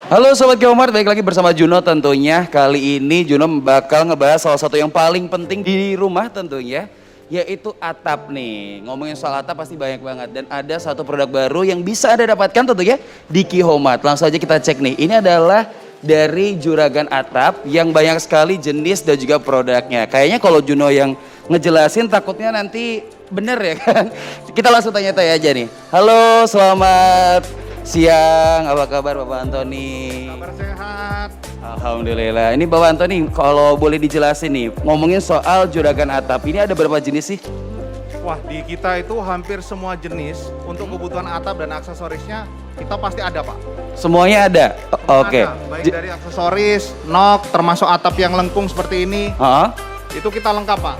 Halo Sobat Geomart, balik lagi bersama Juno tentunya. Kali ini Juno bakal ngebahas salah satu yang paling penting di rumah tentunya, yaitu atap nih. Ngomongin soal atap pasti banyak banget. Dan ada satu produk baru yang bisa Anda dapatkan tentunya di Qhomart. Langsung aja kita cek nih, ini adalah dari juragan atap yang banyak sekali jenis dan juga produknya. Kayaknya kalau Juno yang ngejelasin takutnya nanti bener ya kan. Kita langsung tanya-tanya aja nih. Halo, selamat siang, apa kabar Bapak Antoni? Kabar sehat. Alhamdulillah. Ini Bapak Antoni, kalau boleh dijelasin nih, ngomongin soal juragan atap, ini ada berapa jenis sih? Wah, di kita itu hampir semua jenis untuk kebutuhan atap dan aksesorisnya kita pasti ada, Pak. Semuanya ada? Oke. Ada, baik dari aksesoris, nok, termasuk atap yang lengkung seperti ini, Hah? itu kita lengkap, Pak.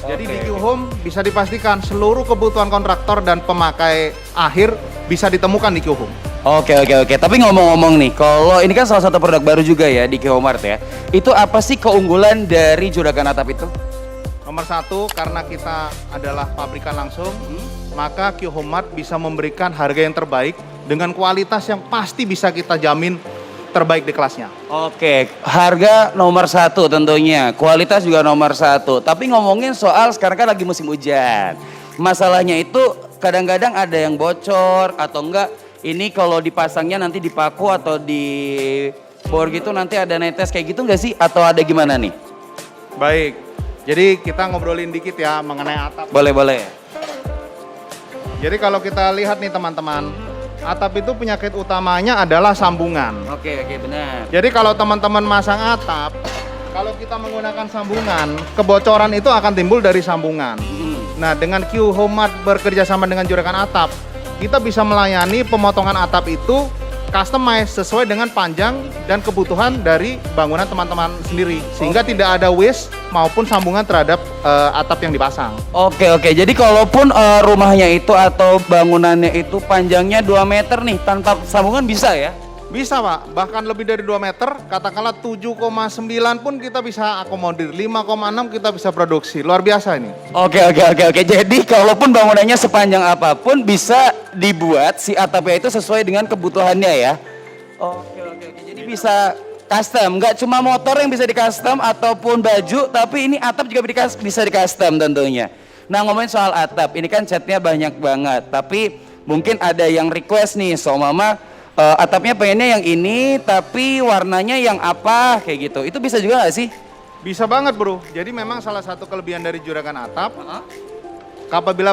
Jadi Oke, di oke. Qhome bisa dipastikan seluruh kebutuhan kontraktor dan pemakai akhir bisa ditemukan di Qhome. Oke. Tapi ngomong-ngomong nih, kalau ini kan salah satu produk baru juga ya di Qhomart ya. Itu apa sih keunggulan dari juragan atap itu? Nomor satu, karena kita adalah pabrikan langsung, maka Qhomart bisa memberikan harga yang terbaik dengan kualitas yang pasti bisa kita jamin terbaik di kelasnya. Oke, harga nomor satu tentunya, kualitas juga nomor satu. Tapi ngomongin soal sekarang kan lagi musim hujan. Masalahnya itu kadang-kadang ada yang bocor atau enggak. Ini kalau dipasangnya nanti di paku atau di bor gitu nanti ada netes kayak gitu enggak sih? Atau ada gimana nih? Baik, jadi kita ngobrolin dikit ya mengenai atap. Boleh. Jadi kalau kita lihat nih teman-teman, atap itu penyakit utamanya adalah sambungan. Oke, benar. Jadi kalau teman-teman masang atap, kalau kita menggunakan sambungan, kebocoran itu akan timbul dari sambungan. Nah, dengan Qhomart bekerja sama dengan juragan atap, kita bisa melayani pemotongan atap itu customize sesuai dengan panjang dan kebutuhan dari bangunan teman-teman sendiri. Sehingga tidak ada waste maupun sambungan terhadap atap yang dipasang. Oke. Jadi kalaupun rumahnya itu atau bangunannya itu panjangnya 2 meter nih tanpa sambungan bisa ya? Bisa, Pak, bahkan lebih dari 2 meter, katakanlah 7,9 pun kita bisa akomodir, 5,6 kita bisa produksi, luar biasa ini. Oke. Jadi kalaupun bangunannya sepanjang apapun bisa dibuat si atapnya itu sesuai dengan kebutuhannya ya? Oke. Jadi bisa custom, nggak cuma motor yang bisa di custom ataupun baju, tapi ini atap juga bisa di custom tentunya. Nah ngomongin soal atap, ini kan catnya banyak banget, tapi mungkin ada yang request nih, so mama atapnya pengennya yang ini, tapi warnanya yang apa kayak gitu. Itu bisa juga nggak sih? Bisa banget, bro. Jadi memang salah satu kelebihan dari juragan atap, apabila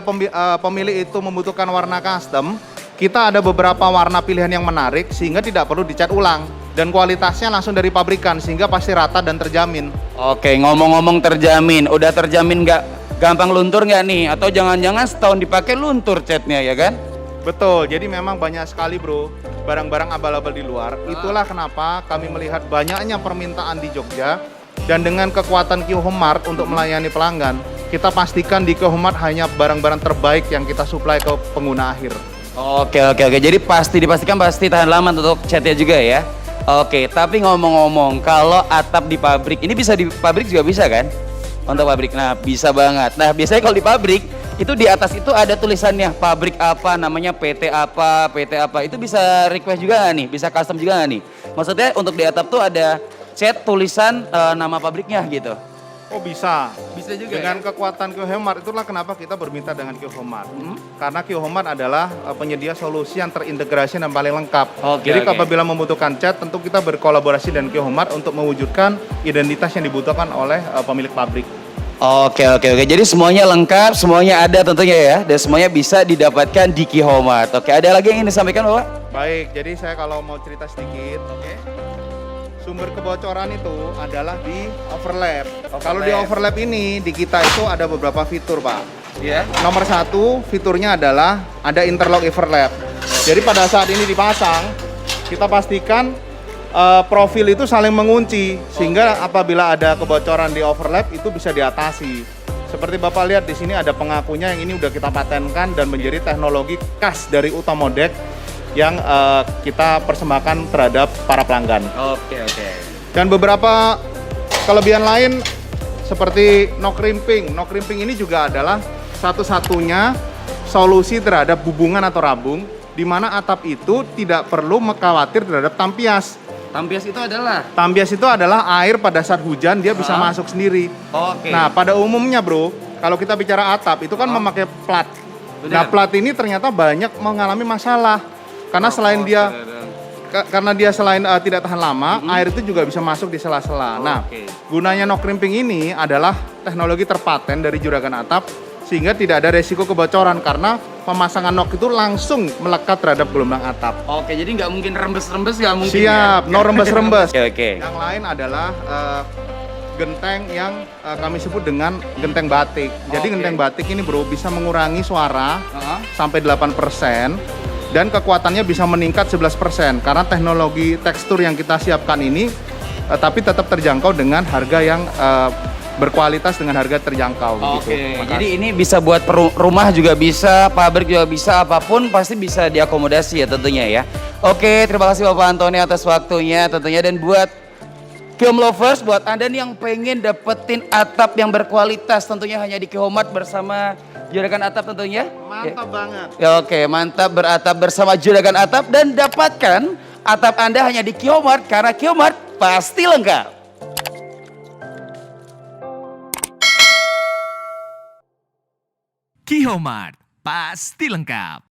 pemilik itu membutuhkan warna custom, kita ada beberapa warna pilihan yang menarik sehingga tidak perlu dicat ulang. Dan kualitasnya langsung dari pabrikan sehingga pasti rata dan terjamin. Oke, ngomong-ngomong terjamin, udah terjamin nggak gampang luntur nggak nih? Atau jangan-jangan setahun dipakai luntur catnya ya kan? Betul, jadi memang banyak sekali, bro, barang-barang abal-abal di luar. Itulah kenapa kami melihat banyaknya permintaan di Jogja. Dan dengan kekuatan Qhomart untuk melayani pelanggan, kita pastikan di Qhomart hanya barang-barang terbaik yang kita suplai ke pengguna akhir. Oke. Jadi dipastikan pasti tahan lama untuk catnya juga ya. Oke, tapi ngomong-ngomong, kalau atap di pabrik, ini bisa di pabrik juga bisa kan? Untuk pabrik, nah bisa banget. Nah biasanya kalau di pabrik, itu di atas itu ada tulisannya, pabrik apa, namanya PT apa, itu bisa request juga nggak nih? Bisa custom juga nggak nih? Maksudnya untuk di atap tuh ada cat tulisan nama pabriknya gitu. Oh, bisa. Bisa juga Dengan kekuatan Qhomart, itulah kenapa kita bermitra dengan Qhomart. Karena Qhomart adalah penyedia solusi yang terintegrasi dan paling lengkap. Oke. Jadi apabila membutuhkan cat, tentu kita berkolaborasi dengan Qhomart untuk mewujudkan identitas yang dibutuhkan oleh pemilik pabrik. Oke. Jadi semuanya lengkap, semuanya ada tentunya ya, dan semuanya bisa didapatkan di Qhomart. Oke, ada lagi yang ingin disampaikan Bapak? Baik, jadi saya kalau mau cerita sedikit, sumber kebocoran itu adalah di overlap. Kalau di overlap ini, di kita itu ada beberapa fitur, Pak. Iya. Nomor satu, fiturnya adalah ada interlock overlap. Jadi pada saat ini dipasang, kita pastikan profil itu saling mengunci, sehingga apabila ada kebocoran di overlap itu bisa diatasi. Seperti Bapak lihat di sini ada pengakunya yang ini udah kita patenkan dan menjadi teknologi khas dari Utamodek yang kita persembahkan terhadap para pelanggan. Oke. Dan beberapa kelebihan lain seperti no crimping. No crimping ini juga adalah satu-satunya solusi terhadap bubungan atau rabung di mana atap itu tidak perlu khawatir terhadap tampias. Tampias itu adalah? Tambias itu adalah air pada saat hujan dia bisa masuk sendiri. Oke. Nah, pada umumnya bro, kalau kita bicara atap itu kan memakai plat. Benar. Nah, plat ini ternyata banyak mengalami masalah karena selain dia selain tidak tahan lama, air itu juga bisa masuk di sela-sela. Nah, gunanya no crimping ini adalah teknologi terpaten dari juragan atap sehingga tidak ada resiko kebocoran karena pemasangan nok itu langsung melekat terhadap gelombang atap. Oke, jadi nggak mungkin rembes-rembes, nggak mungkin. Siap, no rembes-rembes. Oke. Yang lain adalah genteng yang kami sebut dengan genteng batik. Jadi genteng batik ini bro bisa mengurangi suara sampai 8% dan kekuatannya bisa meningkat 11% karena teknologi tekstur yang kita siapkan ini tapi tetap terjangkau dengan harga yang berkualitas dengan harga terjangkau. Oke, jadi ini bisa buat rumah juga bisa, pabrik juga bisa, apapun pasti bisa diakomodasi ya tentunya ya. Oke, terima kasih Bapak Antoni atas waktunya tentunya, dan buat Kihom Lovers, buat Anda nih yang pengen dapetin atap yang berkualitas tentunya hanya di Kihomart bersama Juragan Atap tentunya. Mantap banget. Ya, oke, mantap beratap bersama Juragan Atap dan dapatkan atap Anda hanya di Kihomart karena Kihomart pasti lengkap. Kihomart, pasti lengkap.